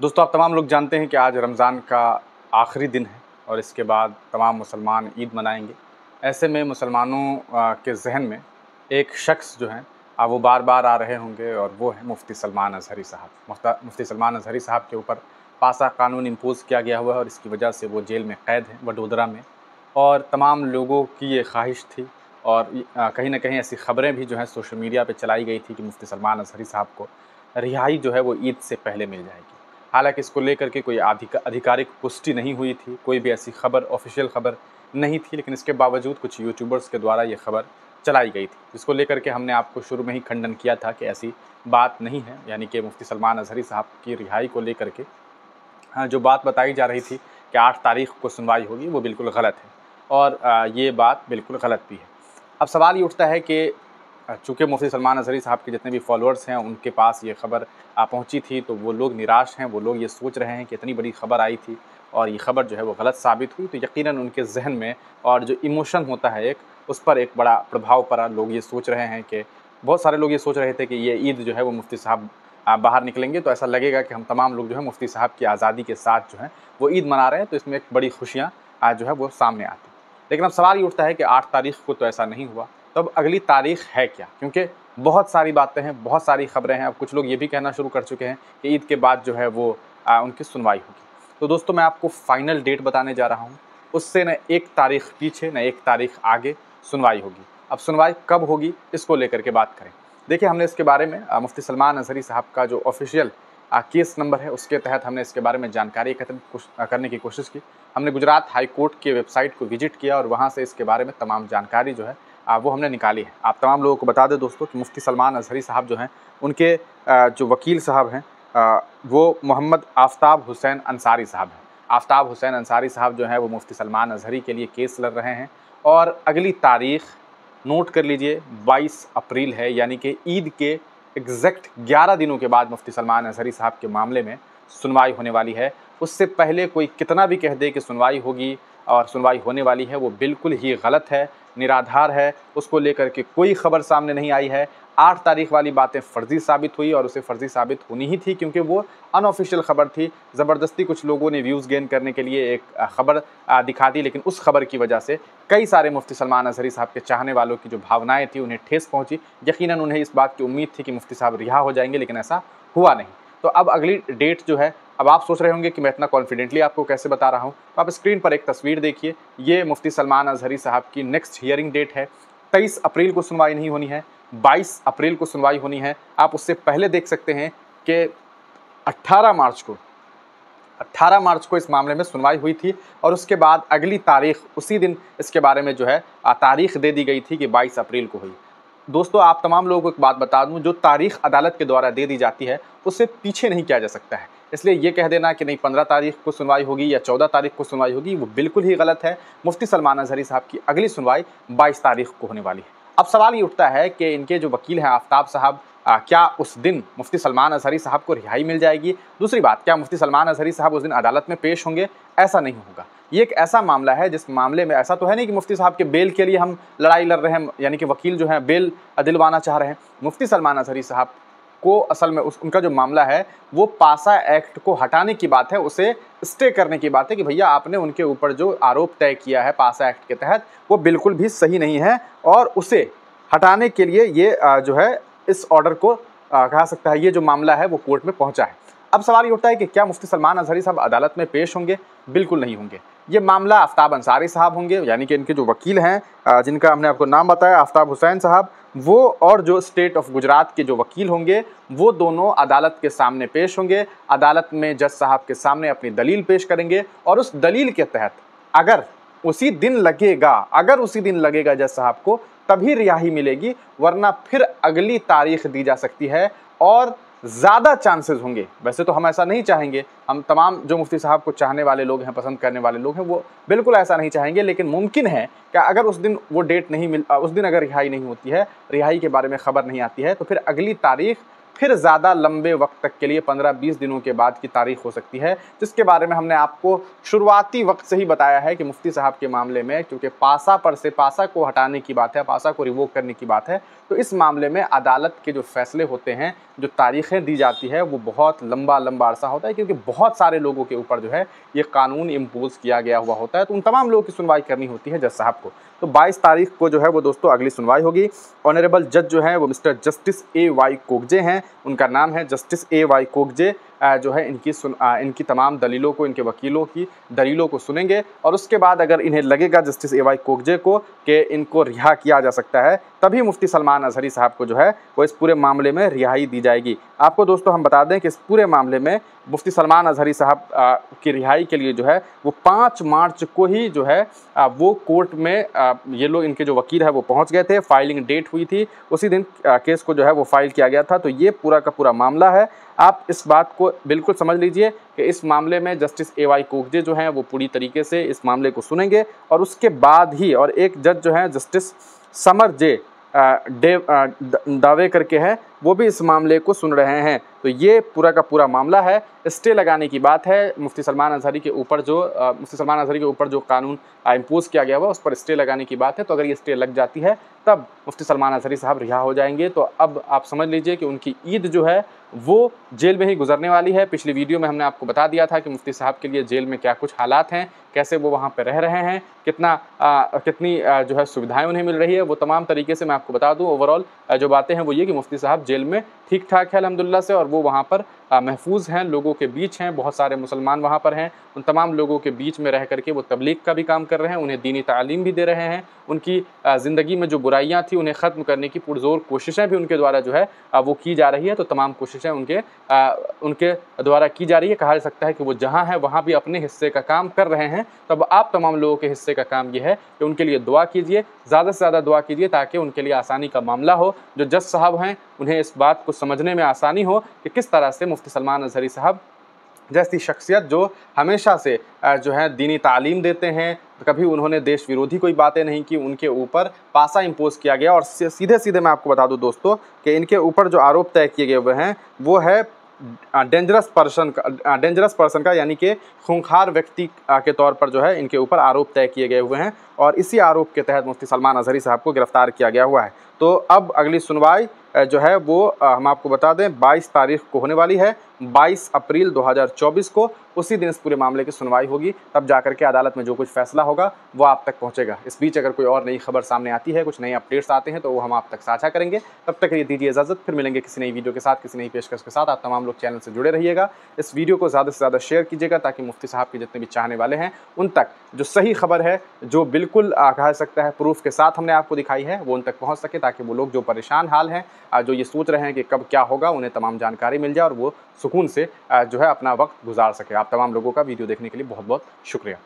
दोस्तों, आप तमाम लोग जानते हैं कि आज रमज़ान का आखिरी दिन है और इसके बाद तमाम मुसलमान ईद मनाएंगे। ऐसे में मुसलमानों के ज़हन में एक शख्स जो हैं वो बार-बार आ रहे होंगे और वो है मुफ्ती सलमान अज़हरी साहब। मुफ्ती सलमान अज़हरी साहब के ऊपर पासा कानून इम्पोज़ किया गया हुआ है और इसकी वजह से वो जेल में क़ैद हैं वडोदरा में। और तमाम लोगों की ये ख्वाहिश थी और कहीं न कहीं ऐसी ख़बरें भी जो हैं सोशल मीडिया पे चलाई गई थी कि मुफ्ती सलमान अज़हरी साहब को रिहाई जो है वो ईद से पहले मिल जाएगी। हालाँकि इसको लेकर के कोई आधिकारिक पुष्टि नहीं हुई थी, कोई भी ऐसी खबर ऑफ़िशियल खबर नहीं थी, लेकिन इसके बावजूद कुछ यूट्यूबर्स के द्वारा ये खबर चलाई गई थी, जिसको लेकर के हमने आपको शुरू में ही खंडन किया था कि ऐसी बात नहीं है। यानी कि मुफ्ती सलमान अज़हरी साहब की रिहाई को लेकर के जो बात बताई जा रही थी कि 8 तारीख़ को सुनवाई होगी, वो बिल्कुल गलत है और ये बात बिल्कुल गलत भी है। अब सवाल ये उठता है कि चूँकि मुफ्ती सलमान अज़हरी साहब के जितने भी फॉलोअर्स हैं उनके पास ये खबर पहुँची थी, तो वो लोग निराश हैं, वो लोग ये सोच रहे हैं कि इतनी बड़ी खबर आई थी और ये खबर जो है वो गलत साबित हुई, तो यकीनन उनके ज़हन में और जो इमोशन होता है एक, उस पर एक बड़ा प्रभाव पड़ा। लोग ये सोच रहे हैं कि बहुत सारे लोग ये सोच रहे थे कि ये ईद जो है वो मुफ्ती साहब बाहर निकलेंगे तो ऐसा लगेगा कि हम तमाम लोग जो है मुफ्ती साहब की आज़ादी के साथ जो है वो ईद मना रहे हैं, तो इसमें एक बड़ी खुशियाँ जो है वो सामने आती। लेकिन अब सवाल ये उठता है कि 8 तारीख़ को तो ऐसा नहीं हुआ, तो अब अगली तारीख़ है क्या? क्योंकि बहुत सारी बातें हैं, बहुत सारी खबरें हैं। अब कुछ लोग ये भी कहना शुरू कर चुके हैं कि ईद के बाद जो है वो उनकी सुनवाई होगी। तो दोस्तों, मैं आपको फ़ाइनल डेट बताने जा रहा हूँ, उससे न 1 तारीख़ पीछे न 1 तारीख़ आगे सुनवाई होगी। अब सुनवाई कब होगी, इसको लेकर के बात करें। देखिए, हमने इसके बारे में मुफ्ती सलमान अज़हरी साहब का जो ऑफ़िशियल केस नंबर है, उसके तहत हमने इसके बारे में जानकारी एकत्रित करने की कोशिश की। हमने गुजरात हाई कोर्ट की वेबसाइट को विज़िट किया और वहाँ से इसके बारे में तमाम जानकारी जो है वो हमने निकाली है। आप तमाम लोगों को बता दें दोस्तों कि मुफ्ती सलमान अज़हरी साहब जो हैं, उनके जो वकील साहब हैं वो मोहम्मद आफ़ताब हुसैन अंसारी साहब हैं। आफ़ताब हुसैन अंसारी साहब जो हैं वो मुफ्ती सलमान अज़हरी के लिए केस लड़ रहे हैं और अगली तारीख़ नोट कर लीजिए 22 अप्रैल है, यानी कि ईद के एग्जैक्ट 11 दिनों के बाद मुफ्ती सलमान अज़हरी साहब के मामले में सुनवाई होने वाली है। उससे पहले कोई कितना भी कह दे कि सुनवाई होगी और सुनवाई होने वाली है, वो बिल्कुल ही गलत है, निराधार है। उसको लेकर के कोई ख़बर सामने नहीं आई है। 8 तारीख़ वाली बातें फ़र्ज़ी साबित हुई और उसे फ़र्ज़ी साबित होनी ही थी, क्योंकि वो अनऑफ़िशियल ख़बर थी। ज़बरदस्ती कुछ लोगों ने व्यूज़ गेन करने के लिए एक ख़बर दिखा दी, लेकिन उस ख़बर की वजह से कई सारे मुफ्ती सलमान अज़हरी साहब के चाहने वालों की जो भावनाएँ थी उन्हें ठेस पहुँची। यकीनन उन्हें इस बात की उम्मीद थी कि मुफ्ती साहब रिहा हो जाएंगे, लेकिन ऐसा हुआ नहीं। तो अब अगली डेट जो है, अब आप सोच रहे होंगे कि मैं इतना कॉन्फिडेंटली आपको कैसे बता रहा हूँ, तो आप स्क्रीन पर एक तस्वीर देखिए। ये मुफ्ती सलमान अज़हरी साहब की नेक्स्ट हियरिंग डेट है। 23 अप्रैल को सुनवाई नहीं होनी है, 22 अप्रैल को सुनवाई होनी है। आप उससे पहले देख सकते हैं कि 18 मार्च को इस मामले में सुनवाई हुई थी और उसके बाद अगली तारीख़ उसी दिन इसके बारे में जो है तारीख़ दे दी गई थी कि 22 अप्रैल को हुई। दोस्तों, आप तमाम लोगों को एक बात बता दूं, जो तारीख़ अदालत के द्वारा दे दी जाती है उससे पीछे नहीं किया जा सकता है। इसलिए ये कह देना कि नहीं 15 तारीख़ को सुनवाई होगी या 14 तारीख़ को सुनवाई होगी, वो बिल्कुल ही गलत है। मुफ्ती सलमान अज़हरी साहब की अगली सुनवाई 22 तारीख़ को होने वाली है। अब सवाल ये उठता है कि इनके जो वकील हैं आफ़ताब साहब, क्या उस दिन मुफ्ती सलमान अज़हरी साहब को रिहाई मिल जाएगी? दूसरी बात, क्या मुफ्ती सलमान अज़हरी साहब उस दिन अदालत में पेश होंगे? ऐसा नहीं होगा। ये एक ऐसा मामला है जिस मामले में ऐसा तो है नहीं कि मुफ्ती साहब के बेल के लिए हम लड़ाई लड़ रहे हैं, यानी कि वकील जो हैं बेल दिलवाना चाह रहे हैं। मुफ्ती सलमान अज़हरी साहब को असल में उनका जो मामला है वो पासा एक्ट को हटाने की बात है, उसे स्टे करने की बात है कि भैया आपने उनके ऊपर जो आरोप तय किया है पासा एक्ट के तहत वो बिल्कुल भी सही नहीं है और उसे हटाने के लिए ये जो है इस ऑर्डर को कहा सकता है, ये जो मामला है वो कोर्ट में पहुंचा है। अब सवाल ये उठता है कि क्या मुफ्ती सलमान अज़हरी साहब अदालत में पेश होंगे? बिल्कुल नहीं होंगे। ये मामला आफ़ताब अंसारी साहब होंगे, यानी कि इनके जो वकील हैं जिनका हमने आपको नाम बताया आफ़ताब हुसैन साहब, वो और जो स्टेट ऑफ गुजरात के जो वकील होंगे वो दोनों अदालत के सामने पेश होंगे। अदालत में जज साहब के सामने अपनी दलील पेश करेंगे और उस दलील के तहत अगर उसी दिन लगेगा जज साहब को, तभी रिहाई मिलेगी, वरना फिर अगली तारीख़ दी जा सकती है और ज़्यादा चांसेस होंगे। वैसे तो हम ऐसा नहीं चाहेंगे, हम तमाम जो मुफ्ती साहब को चाहने वाले लोग हैं, पसंद करने वाले लोग हैं, वो बिल्कुल ऐसा नहीं चाहेंगे, लेकिन मुमकिन है कि अगर उस दिन वो डेट नहीं उस दिन अगर रिहाई नहीं होती है, रिहाई के बारे में ख़बर नहीं आती है, तो फिर अगली तारीख़ फिर ज़्यादा लंबे वक्त तक के लिए 15-20 दिनों के बाद की तारीख हो सकती है, जिसके बारे में हमने आपको शुरुआती वक्त से ही बताया है कि मुफ्ती साहब के मामले में क्योंकि पासा पर से पासा को हटाने की बात है, पासा को रिवोक करने की बात है, तो इस मामले में अदालत के जो फैसले होते हैं, जो तारीखें दी जाती है, वो बहुत लंबा अरसा होता है, क्योंकि बहुत सारे लोगों के ऊपर जो है ये कानून इम्पोज किया गया हुआ होता है। तो उन तमाम लोगों की सुनवाई करनी होती है जज साहब को। तो 22 तारीख को जो है वो दोस्तों अगली सुनवाई होगी। ऑनरेबल जज जो है वो मिस्टर जस्टिस A.Y. कोगजे हैं, उनका नाम है जस्टिस A.Y. कोगजे। जो है इनकी तमाम दलीलों को, इनके वकीलों की दलीलों को सुनेंगे और उसके बाद अगर इन्हें लगेगा जस्टिस A.Y. कोगजे को कि इनको रिहा किया जा सकता है, तभी मुफ्ती सलमान अजहरी साहब को जो है वो इस पूरे मामले में रिहाई दी जाएगी। आपको दोस्तों हम बता दें कि इस पूरे मामले में मुफ्ती सलमान अजहरी साहब की रिहाई के लिए जो है वो 5 मार्च को ही जो है वो कोर्ट में ये लोग, इनके जो वकील है वो पहुंच गए थे। फाइलिंग डेट हुई थी, उसी दिन केस को जो है वो फाइल किया गया था। तो ये पूरा का पूरा मामला है। आप इस बात को बिल्कुल समझ लीजिए कि इस मामले में जस्टिस A.Y. कोगजे जो हैं वो पूरी तरीके से इस मामले को सुनेंगे और उसके बाद ही, और एक जज जो हैं जस्टिस समर जे दावे करके है, वो भी इस मामले को सुन रहे हैं। तो ये पूरा का पूरा मामला है। स्टे लगाने की बात है मुफ्ती सलमान अजहरी के ऊपर जो कानून इम्पोज किया गया हुआ उस पर स्टे लगाने की बात है। तो अगर ये स्टे लग जाती है तब मुफ्ती सलमान अजहरी साहब रिहा हो जाएंगे। तो अब आप समझ लीजिए कि उनकी ईद जो है वो जेल में ही गुजरने वाली है। पिछली वीडियो में हमने आपको बता दिया था कि मुफ्ती साहब के लिए जेल में क्या कुछ हालात हैं, कैसे वो वहाँ पर रह रहे हैं, कितनी जो है सुविधाएं उन्हें मिल रही है, वो तमाम तरीके से मैं आपको बता दूं। ओवरऑल जो बातें हैं वो ये कि मुफ्ती साहब जेल में ठीक ठाक है अल्हम्दुलिल्लाह से, और वो वहाँ पर महफूज हैं, लोगों के बीच हैं, बहुत सारे मुसलमान वहाँ पर हैं। उन तमाम लोगों के बीच में रह करके वो तबलीग का भी काम कर रहे हैं, उन्हें दीनी तालीम भी दे रहे हैं। उनकी ज़िंदगी में जो बुराइयाँ थी उन्हें ख़त्म करने की पुरज़ोर कोशिशें भी उनके द्वारा जो है वो की जा रही है। तो तमाम कोशिशें उनके द्वारा की जा रही है। कहा जा सकता है कि वो जहाँ हैं वहाँ भी अपने हिस्से का काम कर रहे हैं। तब आप तमाम लोगों के हिस्से का काम ये है कि उनके लिए दुआ कीजिए, ज़्यादा से ज़्यादा दुआ कीजिए, ताकि उनके लिए आसानी का मामला हो। जो जज साहब हैं उन्हें इस बात को समझने में आसानी हो कि किस तरह से मुफ्ती सलमान अजहरी साहब जैसी शख्सियत जो हमेशा से जो है दीनी तालीम देते हैं, कभी उन्होंने देश विरोधी कोई बातें नहीं की, उनके ऊपर पासा इम्पोज किया गया। और सीधे मैं आपको बता दूं दोस्तों कि इनके ऊपर जो आरोप तय किए गए हुए हैं वो है डेंजरस पर्सन का, यानी कि खूंखार व्यक्ति के तौर पर जो है इनके ऊपर आरोप तय किए गए हुए हैं और इसी आरोप के तहत मुफ्ती सलमान अजहरी साहब को गिरफ्तार किया गया हुआ है। तो अब अगली सुनवाई जो है वो हम आपको बता दें 22 तारीख को होने वाली है। 22 अप्रैल 2024 को उसी दिन इस पूरे मामले की सुनवाई होगी। तब जाकर के अदालत में जो कुछ फैसला होगा वो आप तक पहुंचेगा। इस बीच अगर कोई और नई खबर सामने आती है, कुछ नए अपडेट्स आते हैं, तो वो हम आप तक साझा करेंगे। तब तक ये दीजिए इजाज़त, फिर मिलेंगे किसी नई वीडियो के साथ, किसी नई पेशकश के साथ। आप तमाम लोग चैनल से जुड़े रहिएगा। इस वीडियो को ज़्यादा से ज़्यादा शेयर कीजिएगा ताकि मुफ्ती साहब के जितने भी चाहने वाले हैं उन तक जो सही खबर है, जो बिल्कुल कहा सकता है प्रूफ के साथ हमने आपको दिखाई है, वो उन तक पहुँच सके, ताकि वो लोग जो परेशान हाल हैं, जो ये सोच रहे हैं कि कब क्या होगा, उन्हें तमाम जानकारी मिल जाए और वो सुकून से जो है अपना वक्त गुजार सके। आप तमाम लोगों का वीडियो देखने के लिए बहुत बहुत शुक्रिया।